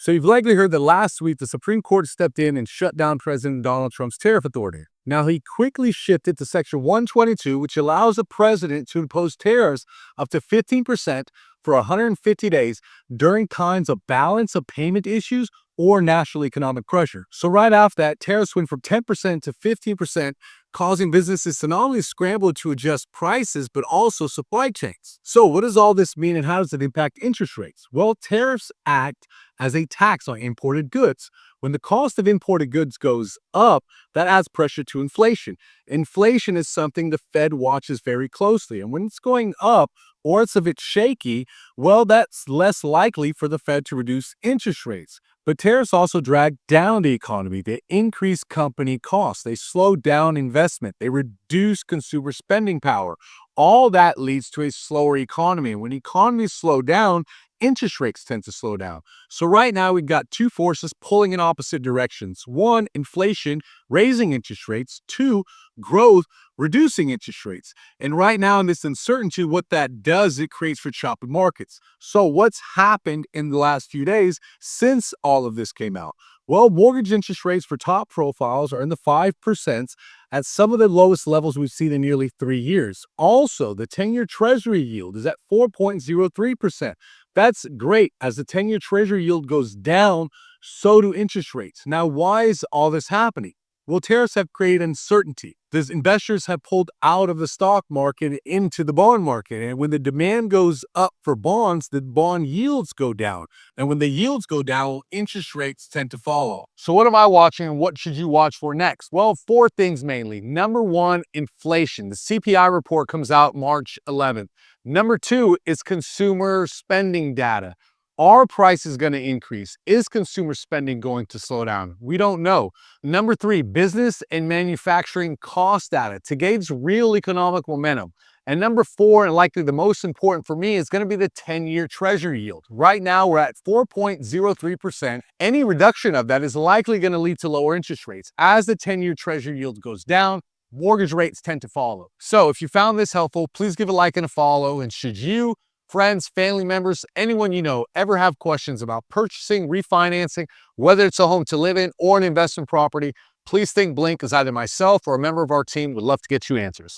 So you've likely heard that last week the Supreme Court stepped in and shut down President Donald Trump's tariff authority. Now he quickly shifted to Section 122, which allows the president to impose tariffs up to 15% for 150 days during times of balance of payment issues or national economic pressure. So right after that, tariffs went from 10% to 15%, causing businesses to not only scramble to adjust prices, but also supply chains. So what does all this mean and how does it impact interest rates? Well, tariffs act as a tax on imported goods. When the cost of imported goods goes up, that adds pressure to inflation. Inflation is something the Fed watches very closely. And when it's going up or it's a bit shaky, well, that's less likely for the Fed to reduce interest rates. But tariffs also drag down the economy. They increase company costs. They slow down investment. They reduce consumer spending power. All that leads to a slower economy. And when economies slow down, interest rates tend to slow down. So right now we've got two forces pulling in opposite directions. One, inflation, raising interest rates. Two, growth, reducing interest rates. And right now in this uncertainty, what that does, it creates for choppy markets. So what's happened in the last few days since all of this came out? Well, mortgage interest rates for top profiles are in the 5% at some of the lowest levels we've seen in nearly 3 years. Also, the 10-year Treasury yield is at 4.03%. That's great. As the 10-year Treasury yield goes down, so do interest rates. Now, why is all this happening? Well, tariffs have created uncertainty. These investors have pulled out of the stock market into the bond market. And when the demand goes up for bonds, the bond yields go down. And when the yields go down, interest rates tend to follow. So what am I watching and what should you watch for next? Well, four things mainly. Number one, inflation. The CPI report comes out March 11th. Number two is consumer spending data. Are prices going to increase? Is consumer spending going to slow down? We don't know. Number three, business and manufacturing cost data to gauge real economic momentum. And number four, and likely the most important for me, is going to be the 10-year Treasury yield. Right now, we're at 4.03%. Any reduction of that is likely going to lead to lower interest rates. As the 10-year Treasury yield goes down, mortgage rates tend to follow. So if you found this helpful, please give a like and a follow. And should you, friends, family members, anyone you know, ever have questions about purchasing, refinancing, whether it's a home to live in or an investment property, please think Blink, as either myself or a member of our team would love to get you answers.